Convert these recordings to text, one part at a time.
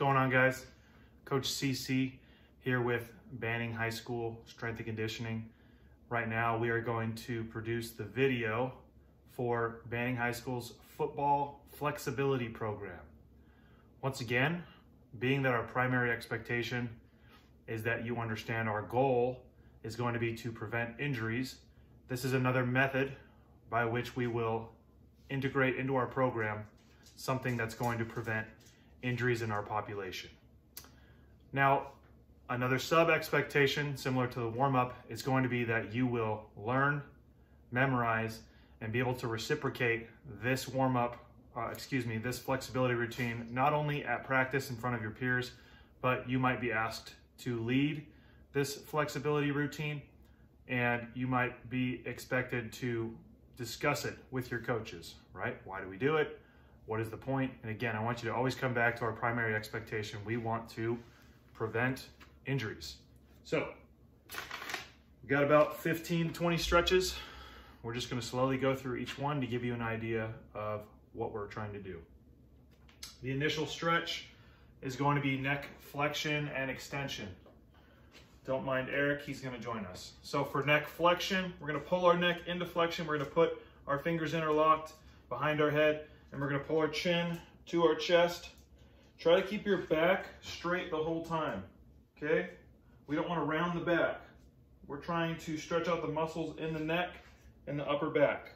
going on, guys? Coach CC here with Banning High School Strength and Conditioning. Right now we are going to produce the video for Banning High School's football flexibility program. Once again, being that our primary expectation is that you understand our goal is going to be to prevent injuries, this is another method by which we will integrate into our program something that's going to prevent injuries in our population. Now, another sub-expectation similar to the warm-up is going to be that you will learn, memorize, and be able to reciprocate this warm-up, this flexibility routine, not only at practice in front of your peers, but you might be asked to lead this flexibility routine, and you might be expected to discuss it with your coaches, right? Why do we do it? What is the point? And again, I want you to always come back to our primary expectation. We want to prevent injuries. So we've got about 15, 20 stretches. We're just going to slowly go through each one to give you an idea of what we're trying to do. The initial stretch is going to be neck flexion and extension. Don't mind Eric, he's going to join us. So for neck flexion, we're going to pull our neck into flexion. We're going to put our fingers interlocked behind our head, and we're going to pull our chin to our chest. Try to keep your back straight the whole time, okay? We don't want to round the back. We're trying to stretch out the muscles in the neck and the upper back.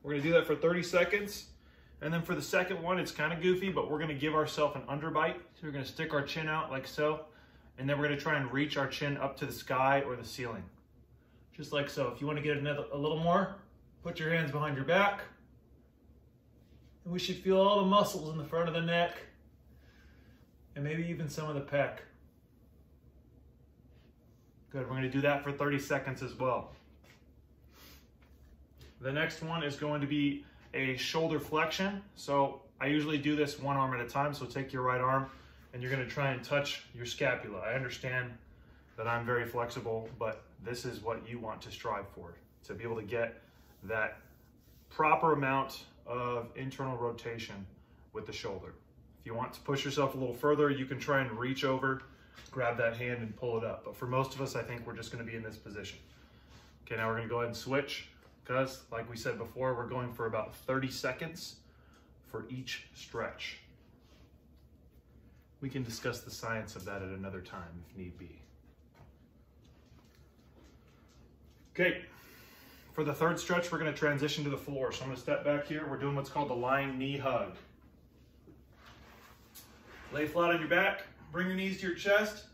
We're going to do that for 30 seconds. And then for the second one, it's kind of goofy, but we're going to give ourselves an underbite. So we're going to stick our chin out like so. And then we're going to try and reach our chin up to the sky or the ceiling. Just like so. If you want to get a little more, put your hands behind your back. And we should feel all the muscles in the front of the neck. And maybe even some of the pec. Good, we're going to do that for 30 seconds as well. The next one is going to be a shoulder flexion. So I usually do this one arm at a time. So take your right arm and you're going to try and touch your scapula. I understand that I'm very flexible, but this is what you want to strive for, to be able to get that proper amount of internal rotation with the shoulder. If you want to push yourself a little further, you can try and reach over, grab that hand and pull it up. But for most of us, I think we're just going to be in this position. Okay, now we're going to go ahead and switch because, like we said before, we're going for about 30 seconds for each stretch. We can discuss the science of that at another time if need be. Okay, for the third stretch, we're going to transition to the floor. So I'm going to step back here. We're doing what's called the lying knee hug. Lay flat on your back, bring your knees to your chest.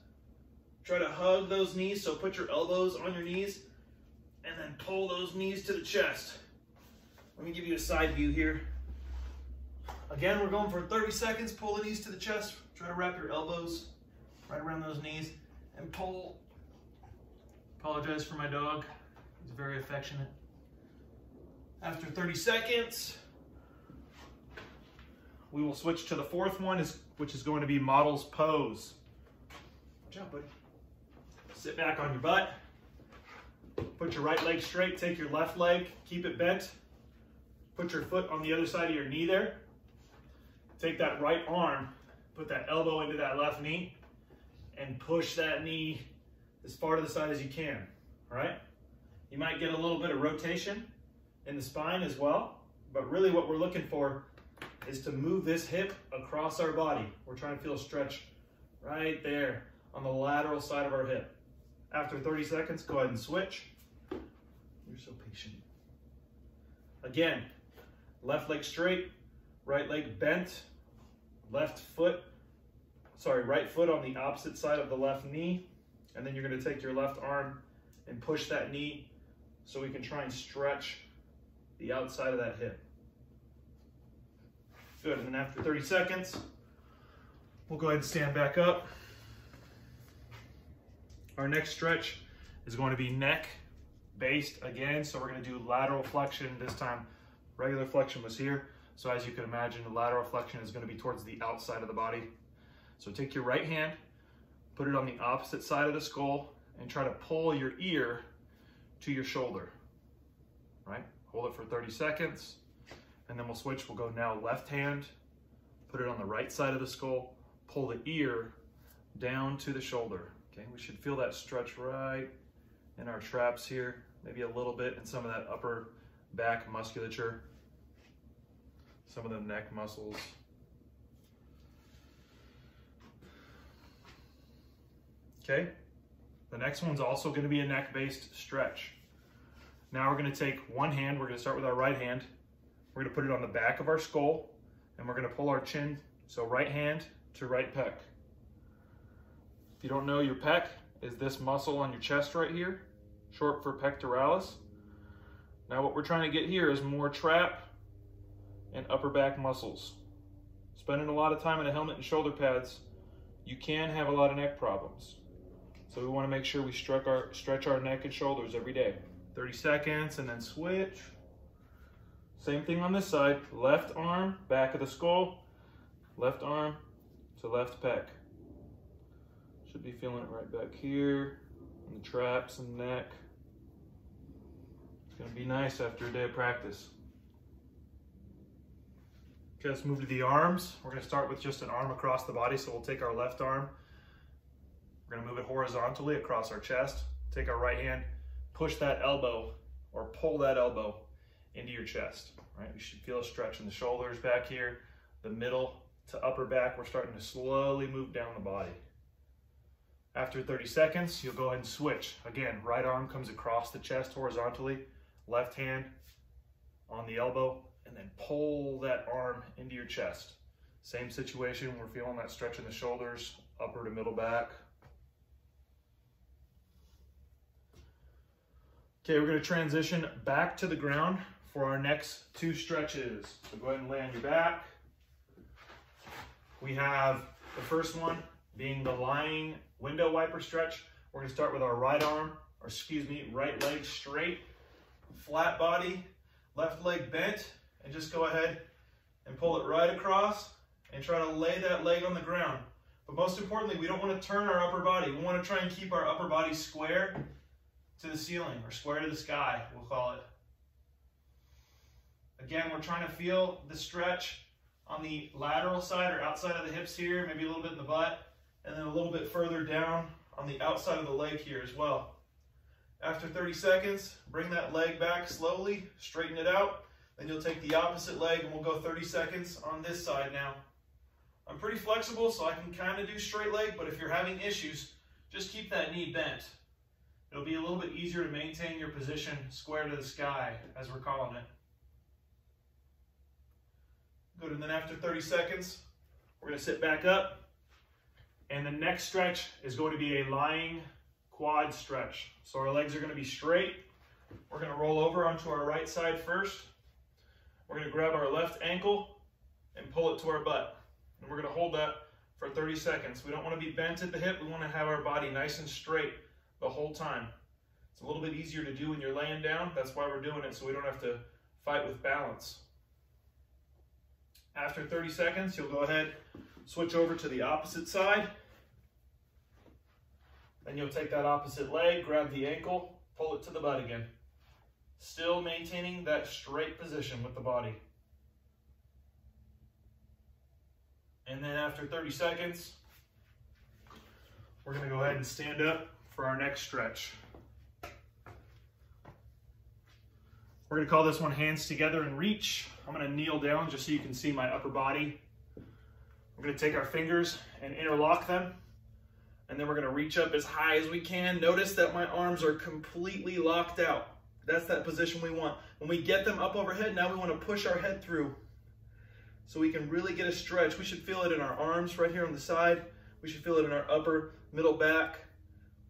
Try to hug those knees, so put your elbows on your knees and then pull those knees to the chest. Let me give you a side view here. Again, we're going for 30 seconds. Pull the knees to the chest. Try to wrap your elbows right around those knees and pull. Apologize for my dog. He's very affectionate. After 30 seconds, we will switch to the fourth one, which is going to be model's pose. Good job, buddy. Sit back on your butt. Put your right leg straight. Take your left leg. Keep it bent. Put your foot on the other side of your knee there. Take that right arm, put that elbow into that left knee, and push that knee as far to the side as you can, all right? You might get a little bit of rotation in the spine as well, but really what we're looking for is to move this hip across our body. We're trying to feel a stretch right there on the lateral side of our hip. After 30 seconds, go ahead and switch. You're so patient. Again, left leg straight, right leg bent, right foot on the opposite side of the left knee, and then you're going to take your left arm and push that knee so we can try and stretch the outside of that hip. Good, and then after 30 seconds, we'll go ahead and stand back up. Our next stretch is going to be neck based again, so we're going to do lateral flexion this time. Regular flexion was here. So as you can imagine, the lateral flexion is going to be towards the outside of the body. So take your right hand, put it on the opposite side of the skull, and try to pull your ear to your shoulder, right? Hold it for 30 seconds, and then we'll switch. We'll go now left hand, put it on the right side of the skull, pull the ear down to the shoulder. Okay, we should feel that stretch right in our traps here, maybe a little bit in some of that upper back musculature, some of the neck muscles. Okay, the next one's also going to be a neck-based stretch. Now we're going to take one hand, we're going to start with our right hand, we're going to put it on the back of our skull, and we're going to pull our chin, so right hand to right pec. If you don't know, your pec is this muscle on your chest right here, short for pectoralis. Now what we're trying to get here is more trap and upper back muscles. Spending a lot of time in a helmet and shoulder pads, you can have a lot of neck problems. So we want to make sure we stretch our neck and shoulders every day. 30 seconds and then switch. Same thing on this side. Left arm, back of the skull. Left arm to left pec. Should be feeling it right back here in the traps and neck. It's going to be nice after a day of practice. Okay, let's move to the arms. We're going to start with just an arm across the body. So we'll take our left arm. We're going to move it horizontally across our chest. Take our right hand, push that elbow or pull that elbow into your chest. Right? You should feel a stretch in the shoulders back here, the middle to upper back. We're starting to slowly move down the body. After 30 seconds, you'll go ahead and switch. Again, right arm comes across the chest horizontally, left hand on the elbow, and then pull that arm into your chest. Same situation, we're feeling that stretch in the shoulders, upper to middle back. Okay, we're going to transition back to the ground for our next two stretches. So go ahead and lay on your back. We have the first one being the lying window wiper stretch. We're going to start with our right arm, or excuse me, right leg straight, flat body, left leg bent, and just go ahead and pull it right across and try to lay that leg on the ground. But most importantly, we don't want to turn our upper body. We want to try and keep our upper body square to the ceiling, or square to the sky, we'll call it. Again, we're trying to feel the stretch on the lateral side or outside of the hips here, maybe a little bit in the butt, and then a little bit further down on the outside of the leg here as well. After 30 seconds, bring that leg back slowly, straighten it out, then you'll take the opposite leg and we'll go 30 seconds on this side now. I'm pretty flexible, so I can kind of do straight leg, but if you're having issues, just keep that knee bent. It'll be a little bit easier to maintain your position square to the sky, as we're calling it. Good, and then after 30 seconds, we're going to sit back up, and the next stretch is going to be a lying quad stretch. So our legs are going to be straight. We're going to roll over onto our right side first. We're going to grab our left ankle and pull it to our butt. And we're going to hold that for 30 seconds. We don't want to be bent at the hip. We want to have our body nice and straight the whole time. It's a little bit easier to do when you're laying down. That's why we're doing it, so we don't have to fight with balance. After 30 seconds, you'll go ahead, switch over to the opposite side. Then you'll take that opposite leg, grab the ankle, pull it to the butt again. Still maintaining that straight position with the body. And then after 30 seconds, we're going to go ahead and stand up for our next stretch. We're going to call this one hands together and reach. I'm going to kneel down just so you can see my upper body. We're going to take our fingers and interlock them, and then we're going to reach up as high as we can. Notice that my arms are completely locked out. That's that position we want. When we get them up overhead, now we want to push our head through so we can really get a stretch. We should feel it in our arms right here on the side. We should feel it in our upper, middle back.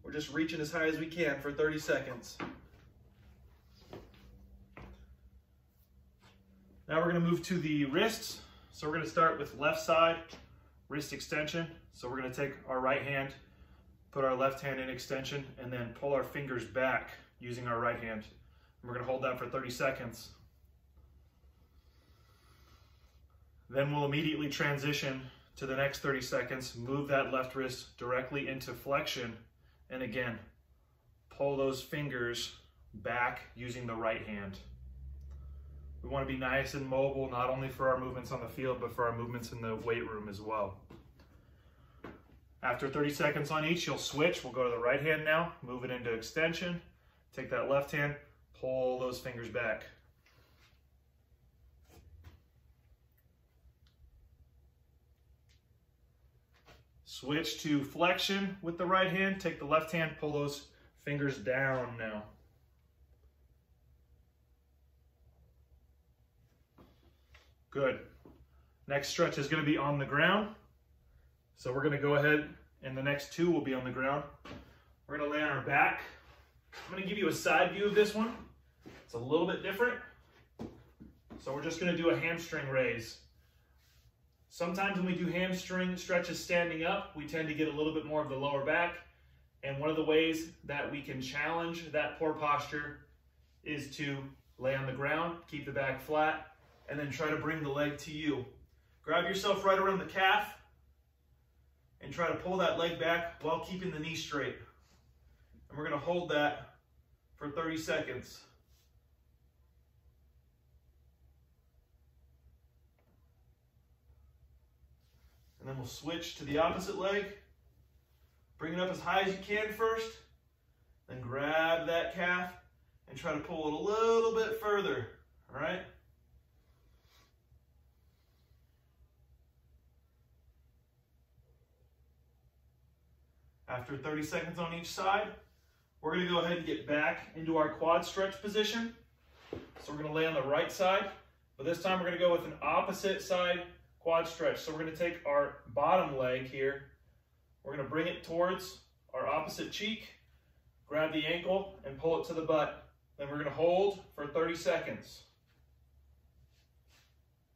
We're just reaching as high as we can for 30 seconds. Now we're going to move to the wrists. So we're going to start with left side wrist extension. So we're going to take our right hand, put our left hand in extension, and then pull our fingers back using our right hand. And we're going to hold that for 30 seconds. Then we'll immediately transition to the next 30 seconds. Move that left wrist directly into flexion. And again, pull those fingers back using the right hand. We want to be nice and mobile, not only for our movements on the field, but for our movements in the weight room as well. After 30 seconds on each, you'll switch. We'll go to the right hand now, move it into extension. Take that left hand, pull those fingers back. Switch to flexion with the right hand. Take the left hand, pull those fingers down now. Good. Next stretch is going to be on the ground. So we're going to go ahead, and the next two will be on the ground. We're going to lay on our back. I'm going to give you a side view of this one. It's a little bit different. So we're just going to do a hamstring raise. Sometimes when we do hamstring stretches standing up, we tend to get a little bit more of the lower back. And one of the ways that we can challenge that poor posture is to lay on the ground, keep the back flat, and then try to bring the leg to you. Grab yourself right around the calf and try to pull that leg back while keeping the knee straight. And we're going to hold that for 30 seconds. And then we'll switch to the opposite leg. Bring it up as high as you can first. Then grab that calf and try to pull it a little bit further. All right? After 30 seconds on each side, we're going to go ahead and get back into our quad stretch position. So we're going to lay on the right side, but this time we're going to go with an opposite side quad stretch. So we're going to take our bottom leg here, we're going to bring it towards our opposite cheek, grab the ankle and pull it to the butt. Then we're going to hold for 30 seconds.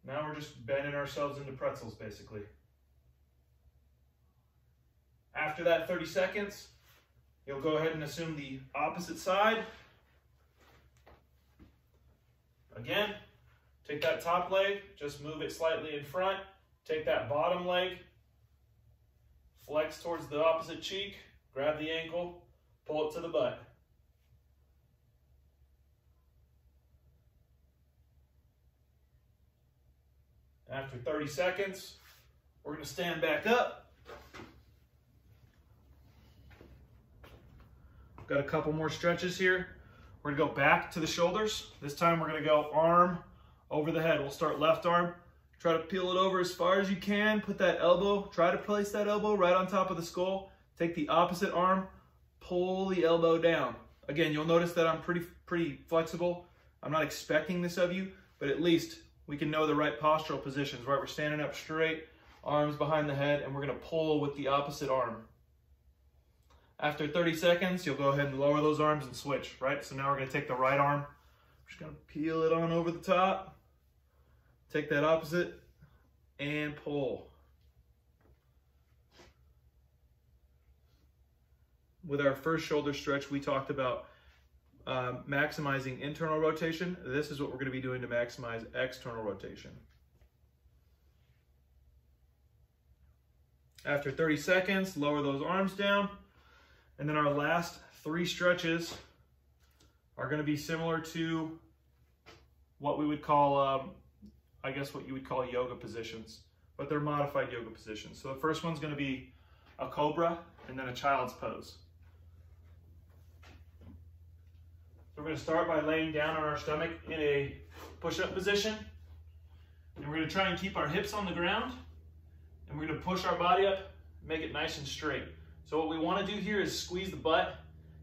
Now we're just bending ourselves into pretzels basically. After that 30 seconds, you'll go ahead and assume the opposite side. Again, take that top leg, just move it slightly in front. Take that bottom leg, flex towards the opposite cheek, grab the ankle, pull it to the butt. After 30 seconds, we're going to stand back up. Got a couple more stretches here. We're going to go back to the shoulders. This time we're going to go arm over the head. We'll start left arm. Try to peel it over as far as you can. Put that elbow, try to place that elbow right on top of the skull. Take the opposite arm, pull the elbow down. Again, you'll notice that I'm pretty flexible. I'm not expecting this of you, but at least we can know the right postural positions, right? We're standing up straight, arms behind the head, and we're going to pull with the opposite arm. After 30 seconds, you'll go ahead and lower those arms and switch, right? So now we're going to take the right arm. We're just going to peel it on over the top. Take that opposite and pull. With our first shoulder stretch, we talked about maximizing internal rotation. This is what we're going to be doing to maximize external rotation. After 30 seconds, lower those arms down. And then our last three stretches are going to be similar to what we would call, I guess what you would call yoga positions, but they're modified yoga positions. So the first one's going to be a cobra and then a child's pose. So we're going to start by laying down on our stomach in a push-up position. And we're going to try and keep our hips on the ground. And we're going to push our body up, make it nice and straight. So what we want to do here is squeeze the butt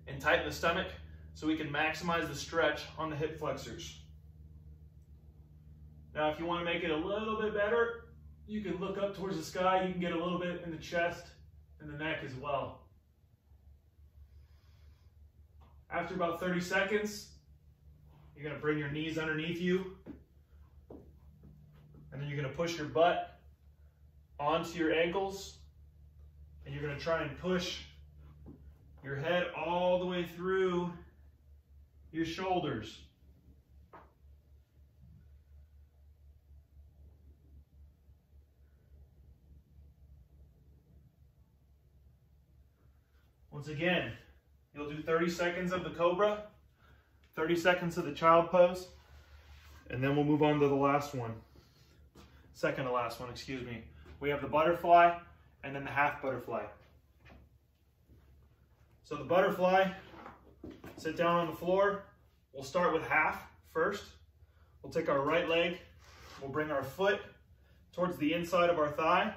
and tighten the stomach so we can maximize the stretch on the hip flexors. Now if you want to make it a little bit better, you can look up towards the sky. You can get a little bit in the chest and the neck as well. After about 30 seconds, you're going to bring your knees underneath you. And then you're going to push your butt onto your ankles. And you're going to try and push your head all the way through your shoulders. Once again, you'll do 30 seconds of the cobra, 30 seconds of the child pose, and then we'll move on to the last one. Second to last one, excuse me. We have the butterfly and then the half butterfly. So the butterfly, sit down on the floor. We'll start with half first. We'll take our right leg, we'll bring our foot towards the inside of our thigh,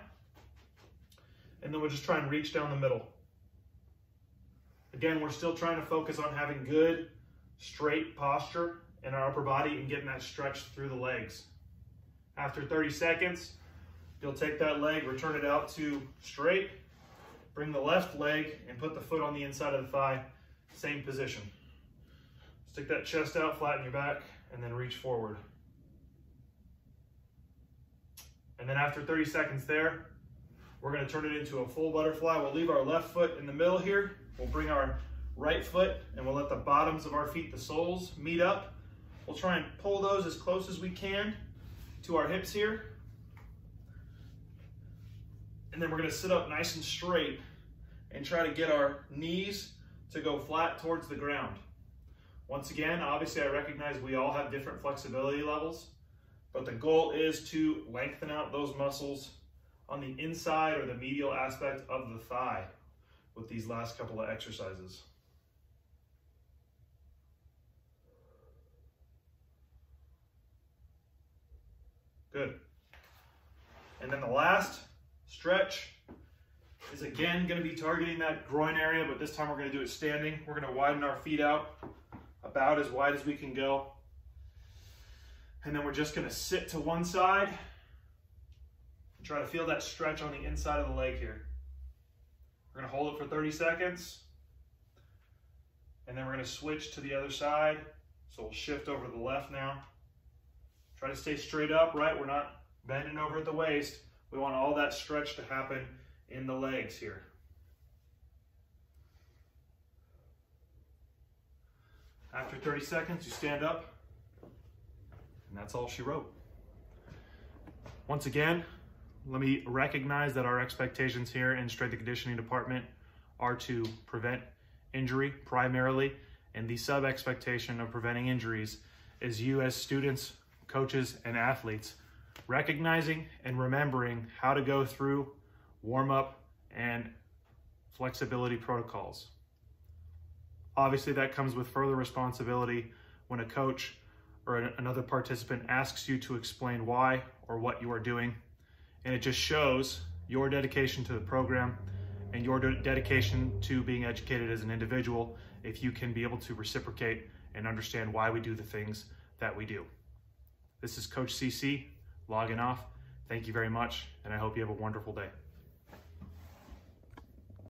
and then we'll just try and reach down the middle. Again, we're still trying to focus on having good, straight posture in our upper body and getting that stretch through the legs. After 30 seconds, you'll take that leg, return it out to straight, bring the left leg and put the foot on the inside of the thigh, same position. Stick that chest out, flatten your back, and then reach forward. And then after 30 seconds there, we're going to turn it into a full butterfly. We'll leave our left foot in the middle here. We'll bring our right foot and we'll let the bottoms of our feet, the soles, meet up. We'll try and pull those as close as we can to our hips here. And then we're going to sit up nice and straight and try to get our knees to go flat towards the ground. Once again, obviously I recognize we all have different flexibility levels, but the goal is to lengthen out those muscles on the inside or the medial aspect of the thigh with these last couple of exercises. Good. And then the last stretch is again going to be targeting that groin area, but this time we're going to do it standing. We're going to widen our feet out about as wide as we can go. And then we're just going to sit to one side and try to feel that stretch on the inside of the leg here. We're going to hold it for 30 seconds. And then we're going to switch to the other side. So we'll shift over to the left now. Try to stay straight up, right? We're not bending over at the waist. We want all that stretch to happen in the legs here. After 30 seconds, you stand up, and that's all she wrote. Once again, let me recognize that our expectations here in strength and conditioning department are to prevent injury primarily, and the sub-expectation of preventing injuries is you as students, coaches, and athletes recognizing and remembering how to go through warm-up and flexibility protocols. Obviously, that comes with further responsibility when a coach or another participant asks you to explain why or what you are doing. And it just shows your dedication to the program and your dedication to being educated as an individual if you can be able to reciprocate and understand why we do the things that we do. This is Coach CC logging off. Thank you very much, and I hope you have a wonderful day.